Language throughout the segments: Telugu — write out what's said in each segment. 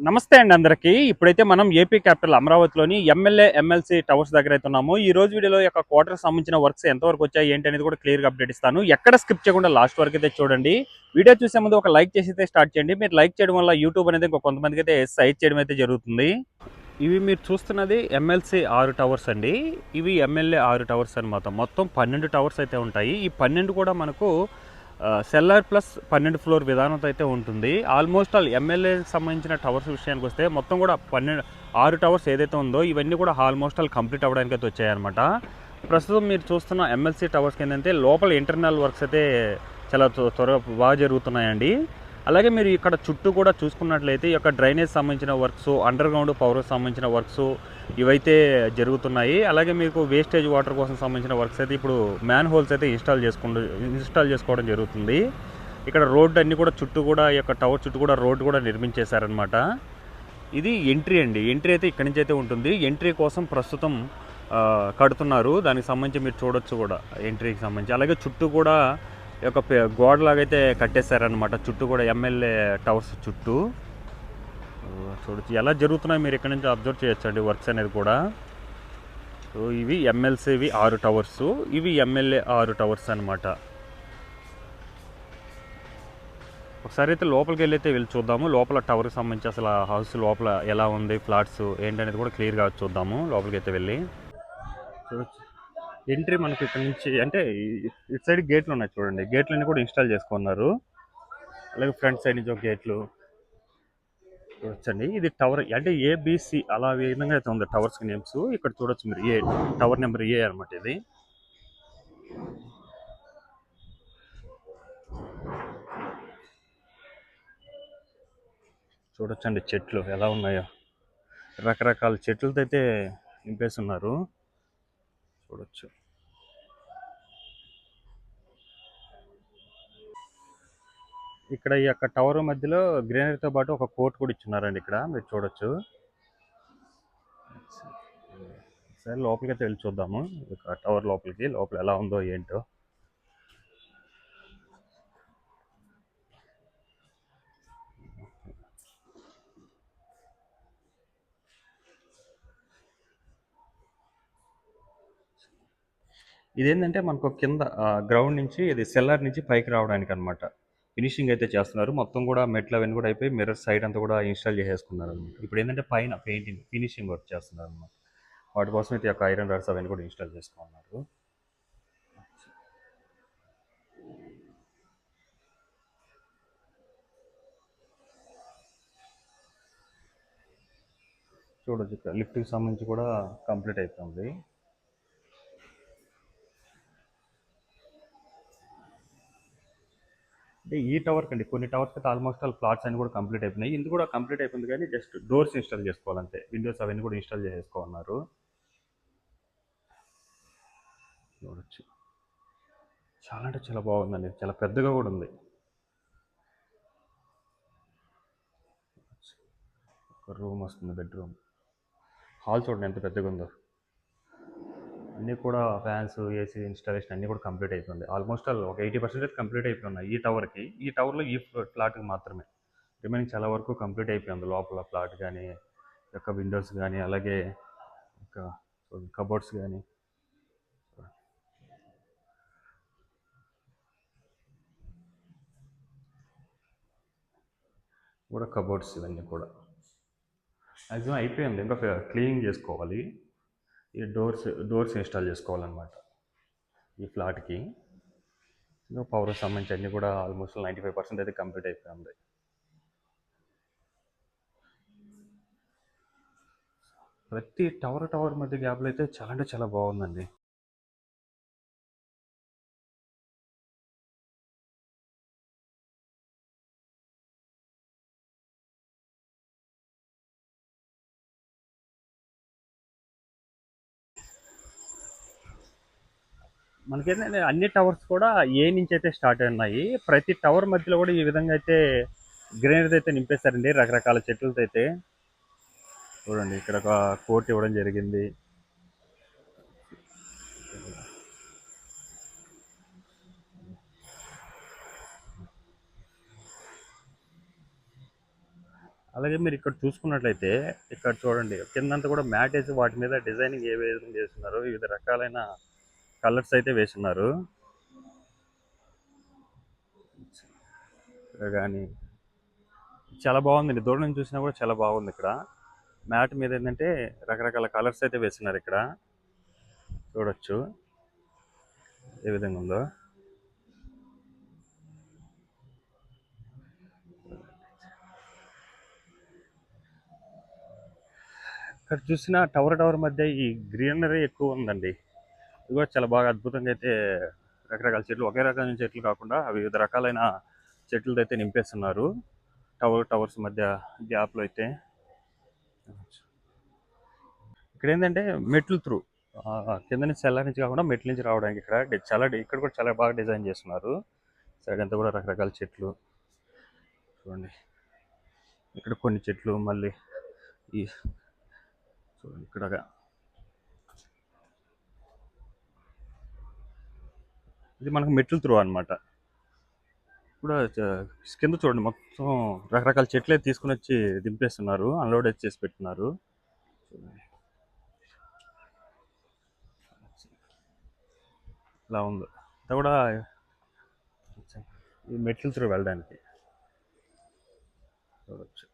నమస్తే అండి అందరికీ. ఇప్పుడైతే మనం ఏపీ క్యాపిటల్ అమరావతిలోని ఎమ్మెల్యే, ఎమ్మెల్సీ టవర్స్ దగ్గర అయితే ఉన్నాము. ఈ రోజు వీడియోలో యొక్క క్వార్టర్‌కి సంబంధించిన వర్క్స్ ఎంతవరకు వచ్చాయి, ఏంటి అనేది కూడా క్లియర్‌గా అప్డేట్ ఇస్తాను. ఎక్కడ స్కిప్ చేయకుండా లాస్ట్ వరకు అయితే చూడండి. వీడియో చూసే ముందు ఒక లైక్ చేసి అయితే స్టార్ట్ చేయండి. మీరు లైక్ చేయడం వల్ల యూట్యూబ్ అనేది ఇంకో కొంతమందికి అయితే సజెస్ట్ చేయడం అయితే జరుగుతుంది. ఇవి మీరు చూస్తున్నది ఎమ్మెల్సీ 6 టవర్స్ అండి. ఇవి ఎమ్మెల్యే 6 టవర్స్ అనమాట. మొత్తం 12 టవర్స్ అయితే ఉంటాయి. ఈ 12 కూడా మనకు సెల్లార్ ప్లస్ 12 ఫ్లోర్ విధానంతో అయితే ఉంటుంది. ఆల్మోస్ట్ ఆల్ ఎమ్మెల్యేకి సంబంధించిన టవర్స్ విషయానికి వస్తే మొత్తం కూడా 6 టవర్స్ ఏదైతే ఉందో ఇవన్నీ కూడా ఆల్మోస్ట్ ఆల్ కంప్లీట్ అవ్వడానికి అయితే వచ్చాయన్నమాట. ప్రస్తుతం మీరు చూస్తున్న ఎమ్మెల్సీ టవర్స్కి ఏంటంటే లోపల ఇంటర్నల్ వర్క్స్ అయితే చాలా త్వరగా బాగా జరుగుతున్నాయండి. అలాగే మీరు ఇక్కడ చుట్టూ కూడా చూసుకున్నట్లయితే ఈ యొక్క డ్రైనేజ్ సంబంధించిన వర్క్స్, అండర్ గ్రౌండ్ పవర్కి సంబంధించిన వర్క్స్ ఇవైతే జరుగుతున్నాయి. అలాగే మీకు వేస్టేజ్ వాటర్ కోసం సంబంధించిన వర్క్స్ అయితే ఇప్పుడు మ్యాన్ హోల్స్ అయితే ఇన్స్టాల్ చేసుకోవడం జరుగుతుంది. ఇక్కడ రోడ్డు అన్నీ కూడా చుట్టూ కూడా ఈ యొక్క టవర్ చుట్టూ కూడా రోడ్డు కూడా నిర్మించేశారనమాట. ఇది ఎంట్రీ అండి. ఎంట్రీ అయితే ఇక్కడి నుంచి అయితే ఉంటుంది. ఎంట్రీ కోసం ప్రస్తుతం కడుతున్నారు. దానికి సంబంధించి మీరు చూడొచ్చు కూడా ఎంట్రీకి సంబంధించి. అలాగే చుట్టూ కూడా ఈ యొక్క గోడలాగైతే కట్టేశారనమాట. చుట్టూ కూడా ఎమ్మెల్యే టవర్స్ చుట్టూ చూడొచ్చు ఎలా జరుగుతున్నాయి. మీరు ఇక్కడ నుంచి అబ్జర్వ్ చేయొచ్చు అండి వర్క్స్ అనేది కూడా. సో ఇవి ఎమ్మెల్సీవి 6 టవర్స్, ఇవి ఎమ్మెల్యే 6 టవర్స్ అనమాట. ఒకసారి అయితే లోపలికి వెళ్ళి చూద్దాము. లోపల టవర్కి సంబంధించి అసలు హౌస్ లోపల ఎలా ఉంది, ఫ్లాట్స్ ఏంటనేది కూడా క్లియర్గా చూద్దాము. లోపలికి అయితే వెళ్ళి చూడొచ్చు. ఎంట్రీ మనకి ఇక్కడ నుంచి అంటే ఇటు సైడ్ గేట్లు ఉన్నాయి చూడండి. గేట్లన్నీ కూడా ఇన్స్టాల్ చేసుకున్నారు. అలాగే ఫ్రంట్ సైడ్ నుంచి ఒక గేట్లు చూడొచ్చండి. ఇది టవర్ అంటే ఏబిసి అలా ఏ విధంగా అయితే ఉంది టవర్స్కి నేమ్స్. ఇక్కడ చూడొచ్చు మీరు టవర్ నెంబర్ ఏ అనమాట ఇది. చూడొచ్చండి చెట్లు ఎలా ఉన్నాయో. రకరకాల చెట్లతో అయితే నింపేస్తున్నారు. చూడొచ్చు. ఇక్కడ ఈ యొక్క టవర్ మధ్యలో గ్రీనరీతో పాటు ఒక కోర్ట్ కూడా ఇచ్చున్నారండి. ఇక్కడ మీరు చూడొచ్చు. సరే లోపలికి అయితే వెళ్ళి చూద్దాము. ఇక టవర్ లోపల ఎలా ఉందో ఏంటో. ఇదేంటంటే మనకు కింద గ్రౌండ్ నుంచి ఇది సెల్లార్ నుంచి పైకి రావడానికి అనమాట. ఫినిషింగ్ అయితే చేస్తున్నారు. మొత్తం కూడా మెట్లు అవన్నీ కూడా అయిపోయి మిర్రర్ సైడ్ అంతా కూడా ఇన్స్టాల్ చేసేసుకున్నారు అనమాట. ఇప్పుడు ఏంటంటే పైన పెయింటింగ్ ఫినిషింగ్ వర్క్ చేస్తున్నారు అనమాట. వాటి కోసం అయితే ఒక ఐరన్ రాడ్స్ అవన్నీ కూడా ఇన్స్టాల్ చేసుకున్నారు. చూడొచ్చు ఇక్కడ లిఫ్ట్కి సంబంధించి కూడా కంప్లీట్ అయిపోయింది. అంటే ఈ టవర్ కండి కొన్ని టవర్స్ అయితే ఆల్మోస్ట్ ఆల్ ప్లాట్స్ అన్ని కూడా కంప్లీట్ అయిపోయినాయి. ఇది కూడా కంప్లీట్ అయిపోయింది కానీ జస్ట్ డోర్స్ ఇన్స్టాల్ చేసుకోవాలంటే. విండోస్ అవన్నీ కూడా ఇన్స్టాల్ చేసుకోమన్నారు. చూడొచ్చు. చాలా అంటే చాలా బాగుందండి. చాలా పెద్దగా కూడా ఉంది. ఒక రూమ్ వస్తుంది, బెడ్రూమ్. హాల్ చూడండి ఎంత పెద్దగా ఉందో. అన్నీ కూడా ఫ్యాన్స్, ఏసీ ఇన్స్టాలేషన్ అన్నీ కూడా కంప్లీట్ అయిపోయింది. ఆల్మోస్ట్ ఆల్ ఒక 80% అయితే కంప్లీట్ అయిపోయి ఈ టవర్కి. ఈ టవర్లో ఈ ఫ్లాట్కి మాత్రమే. రిమైనింగ్ చాలా వరకు కంప్లీట్ అయిపోయింది. లోపల ఫ్లాట్ కానీ, యొక్క విండోస్ కానీ, అలాగే ఇంకా కబోర్డ్స్ కానీ. కూడా కబోర్డ్స్ ఇవన్నీ కూడా మ్యాక్సిమం అయిపోయింది. ఇంకా క్లీనింగ్ చేసుకోవాలి. ఈ డోర్స్ ఇన్స్టాల్ చేసుకోవాలన్నమాట ఈ ఫ్లాట్కి. ఇంకా పవర్ సంబంధించి అన్నీ కూడా ఆల్మోస్ట్ 95% అయితే కంప్లీట్ అయిపోయింది. ప్రతి టవర్ మధ్య గ్యాప్లో అయితే చాలా అంటే చాలా బాగుందండి. మనకేంటంటే అన్ని టవర్స్ కూడా ఏ నుంచి అయితే స్టార్ట్ ఉన్నాయి. ప్రతి టవర్ మధ్యలో కూడా ఈ విధంగా అయితే గ్రీనరీ అయితే నింపేశారండి రకరకాల చెట్లతో అయితే. చూడండి ఇక్కడ ఒక కోట్ ఇవ్వడం జరిగింది. అలాగే మీరు ఇక్కడ చూసుకున్నట్లయితే ఇక్కడ చూడండి కిందంతా కూడా మ్యాట్ వేసి వాటి మీద డిజైనింగ్ ఏ విధంగా చేస్తున్నారు, వివిధ రకాలైన కలర్స్ అయితే వేస్తున్నారు కానీ చాలా బాగుందండి. దూరం నుంచి చూసినా కూడా చాలా బాగుంది. ఇక్కడ మ్యాట్ మీద ఏంటంటే రకరకాల కలర్స్ అయితే వేస్తున్నారు. ఇక్కడ చూడొచ్చు ఏ విధంగా ఉందో. ఇక్కడ చూసిన టవర్ మధ్య ఈ గ్రీనరీ ఎక్కువ ఉందండి. ఇది కూడా చాలా బాగా అద్భుతంగా అయితే రకరకాల చెట్లు, ఒకే రకమైన చెట్లు కాకుండా వివిధ రకాలైన చెట్లతో అయితే నింపేస్తున్నారు టవర్స్ మధ్య గ్యాప్లో అయితే. ఇక్కడ ఏంటంటే మెట్లు త్రూ కింద నుంచి సెల్లార్ నుంచి కాకుండా మెట్ల నుంచి రావడానికి ఇక్కడ కూడా చాలా బాగా డిజైన్ చేస్తున్నారు. సైడ్ అంతా కూడా రకరకాల చెట్లు చూడండి. ఇక్కడ కొన్ని చెట్లు మళ్ళీ ఈ చూడండి ఇక్కడ ఇది మనకు మెట్లు త్రూ అనమాట. కూడా కింద చూడండి మొత్తం రకరకాల చెట్లే తీసుకుని వచ్చి దింపేస్తున్నారు, అన్లోడ్ చేసి పెట్టున్నారు. ఇలా ఉంది అంతా కూడా ఈ మెట్లు త్రూ వెళ్ళడానికి చూడవచ్చు.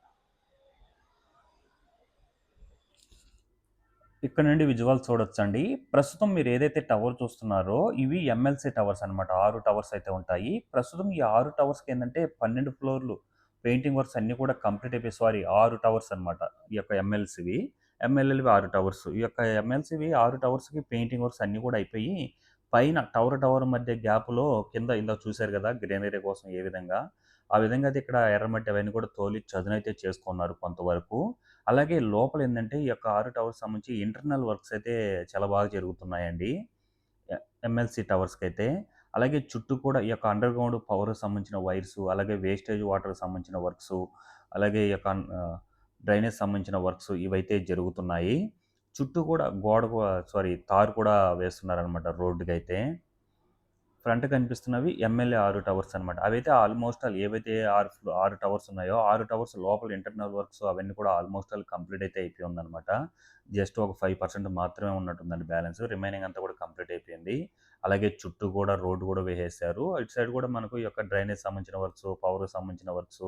ఇక్కడ నుండి విజువల్ చూడొచ్చండి. ప్రస్తుతం మీరు ఏదైతే టవర్ చూస్తున్నారో ఇవి ఎమ్మెల్సీ టవర్స్ అనమాట. 6 టవర్స్ అయితే ఉంటాయి. ప్రస్తుతం ఈ 6 టవర్స్కి ఏంటంటే 12 ఫ్లోర్లు పెయింటింగ్ వర్క్స్ అన్నీ కూడా కంప్లీట్ అయిపోయి, సారీ 6 టవర్స్ అనమాట. ఈ యొక్క ఎమ్మెల్సీవి 6 టవర్స్. ఈ యొక్క ఎమ్మెల్సీవి 6 టవర్స్కి పెయింటింగ్ వర్క్స్ అన్నీ కూడా అయిపోయి, పైన టవర్ మధ్య గ్యాప్లో కింద ఇందాక చూశారు కదా గ్రీనరీ కోసం ఏ విధంగా, ఆ విధంగా అయితే ఇక్కడ ఎర్రమట్టి అవన్నీ కూడా తోలి చదునైతే చేసుకున్నారు కొంతవరకు. అలాగే లోపల ఏంటంటే ఈ యొక్క 6 టవర్స్ సంబంధించి ఇంటర్నల్ వర్క్స్ అయితే చాలా బాగా జరుగుతున్నాయండి ఎమ్మెల్సీ టవర్స్కి అయితే. అలాగే చుట్టూ కూడా ఈ యొక్క అండర్ గ్రౌండ్ పవర్ సంబంధించిన వైర్స్, అలాగే వేస్టేజ్ వాటర్ సంబంధించిన వర్క్స్, అలాగే ఈ యొక్క డ్రైనేజ్ సంబంధించిన వర్క్స్ ఇవైతే జరుగుతున్నాయి. చుట్టూ కూడా తారు కూడా వేస్తున్నారనమాట రోడ్డుకి అయితే. ఫ్రంట్ కనిపిస్తున్నవి ఎమ్మెల్యే 6 టవర్స్ అనమాట. అవైతే ఆల్మోస్ట్ ఏవైతే 6 టవర్స్ ఉన్నాయో 6 టవర్స్ లోపల ఇంటర్నల్ వర్క్స్ అవన్నీ కూడా ఆల్మోస్ట్ కంప్లీట్ అయితే అయిపోయి ఉందన్నమాట. జస్ట్ ఒక 5% మాత్రమే ఉన్నట్టుందండి బ్యాలెన్స్. రిమైనింగ్ అంతా కూడా కంప్లీట్ అయిపోయింది. అలాగే చుట్టూ కూడా రోడ్డు కూడా వేసేసారు. ఇటు సైడ్ కూడా మనకు ఈ యొక్క డ్రైనేజ్ సంబంధించిన వర్క్స్, పవర్ సంబంధించిన వర్క్స్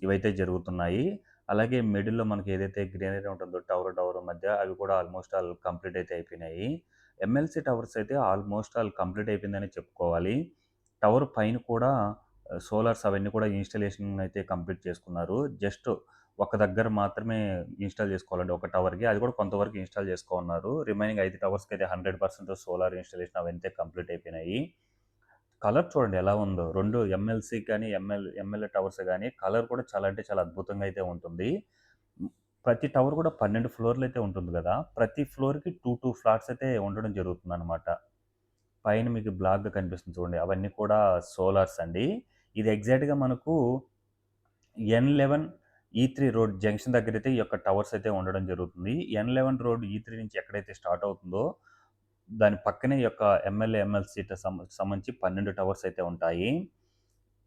ఇవైతే జరుగుతున్నాయి. అలాగే మిడిల్లో మనకి ఏదైతే గ్రీనరీ ఉంటుందో టవర్ మధ్య అవి కూడా ఆల్మోస్ట్ కంప్లీట్ అయితే అయిపోయినాయి. ఎమ్మెల్సీ టవర్స్ అయితే ఆల్మోస్ట్ కంప్లీట్ అయిపోయిందని చెప్పుకోవాలి. టవర్ పైన కూడా సోలార్స్ అవన్నీ కూడా ఇన్‌స్టాలేషన్ అయితే కంప్లీట్ చేసుకున్నారు. జస్ట్ ఒక దగ్గర మాత్రమే ఇన్‌స్టాల్ చేసుకోవాలండి ఒక టవర్‌కి. అది కూడా కొంతవరకు ఇన్‌స్టాల్ చేసుకోమన్నారు. రిమైనింగ్ 5 టవర్స్‌కి అయితే 100% సోలార్ ఇన్‌స్టాలేషన్ అవన్నీ కంప్లీట్ అయిపోయినాయి. కలర్ చూడండి ఎలా ఉందో. 2 ఎమ్మెల్సీ కానీ ఎమ్మెల్యే టవర్స్ కానీ కలర్ కూడా చాలా అంటే చాలా అద్భుతంగా అయితే ఉంటుంది. ప్రతి టవర్ కూడా 12 ఫ్లోర్లు అయితే ఉంటుంది కదా! ప్రతి ఫ్లోర్‌కి 2 ఫ్లాట్స్ అయితే ఉండడం జరుగుతుందనమాట. పైన మీకు బ్లాక్‌గా కనిపిస్తుంది చూడండి. అవన్నీ కూడా సోలార్స్ అండి. ఇది ఎగ్జాక్ట్‌గా మనకు N11 E3 రోడ్ జంక్షన్ దగ్గరైతే ఈ యొక్క టవర్స్ అయితే ఉండడం జరుగుతుంది. N11 రోడ్ E3 నుంచి ఎక్కడైతే స్టార్ట్ అవుతుందో దాని పక్కనే ఈ యొక్క ఎమ్మెల్యే, ఎమ్మెల్సీ సంబంధించి 12 టవర్స్ అయితే ఉంటాయి.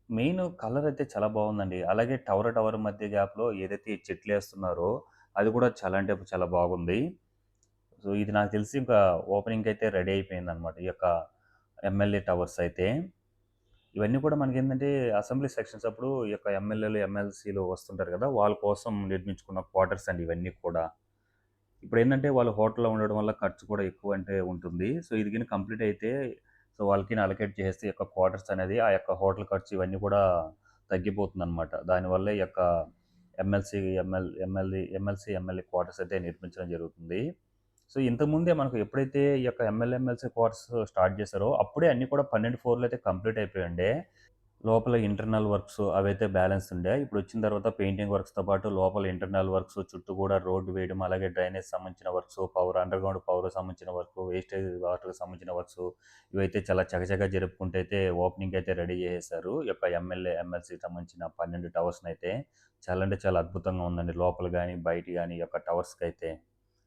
మెయిన్ కలర్ అయితే చాలా బాగుందండి. అలాగే టవర్ మధ్య గ్యాప్‌లో ఏదైతే చెట్లేస్తున్నారో అది కూడా చాలా అంటే చాలా బాగుంది. సో, ఇది నాకు తెలిసి ఇంకా ఓపెనింగ్‌కి అయితే రెడీ అయిపోయిందనమాట. ఈ యొక్క ఎమ్మెల్యే టవర్స్ అయితే. ఇవన్నీ కూడా మనకేంటంటే అసెంబ్లీ సెక్షన్స్ అప్పుడు ఈ యొక్క ఎమ్మెల్యేలు, ఎమ్మెల్సీలు వస్తుంటారు కదా! వాళ్ళ కోసం నిర్మించుకున్న క్వార్టర్స్ అండి ఇవన్నీ కూడా. ఇప్పుడేంటంటే వాళ్ళు హోటల్‌లో ఉండడం వల్ల ఖర్చు కూడా ఎక్కువ అంటే ఉంటుంది. సో, ఇది గాని కంప్లీట్ అయితే సో, వాళ్ళకి అలొకేట్ చేసేస్తే ఈ యొక్క క్వార్టర్స్ అనేది ఆ యొక్క హోటల్ ఖర్చు ఇవన్నీ కూడా తగ్గిపోతుందనమాట. దానివల్ల ఈ యొక్క ఎమ్మెల్సీ, ఎమ్మెల్సీ, ఎమ్మెల్యే క్వార్టర్స్ అయితే నిర్మించడం జరుగుతుంది. సో, ఇంతకుముందే మనకు ఎప్పుడైతే ఈ యొక్క ఎమ్మెల్సీ క్వార్టర్స్ స్టార్ట్ చేశారో అప్పుడే అన్నీ కూడా 12 ఫ్లోర్‌లు అయితే కంప్లీట్ అయిపోయుండే. లోపల ఇంటర్నల్ వర్క్స్ అవైతే బ్యాలెన్స్ ఉండే. ఇప్పుడొచ్చిన తర్వాత పెయింటింగ్ వర్క్స్‌తో పాటు లోపల ఇంటర్నల్ వర్క్స్, చుట్టూ కూడా రోడ్డు వేయడం, అలాగే డ్రైనేజ్ సంబంధించిన వర్క్స్, అండర్‌గ్రౌండ్ పవర్ సంబంధించిన వర్క్, వేస్టేజ్ వాటర్‌కి సంబంధించిన వర్క్స్ ఇవైతే చాలా చకచకా జరుపుకుంటూ అయితే ఓపెనింగ్ అయితే రెడీ చేసేసారు. ఈ యొక్క ఎమ్మెల్యే, ఎమ్మెల్సీకి సంబంధించిన 12 టవర్స్‌నైతే. చాలా అంటే చాలా అద్భుతంగా ఉందండి. లోపల గాని, బయట గాని ఈ యొక్క టవర్స్‌కైతే.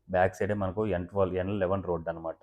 బ్యాక్ సైడే మనకు N11 రోడ్ అనమాట.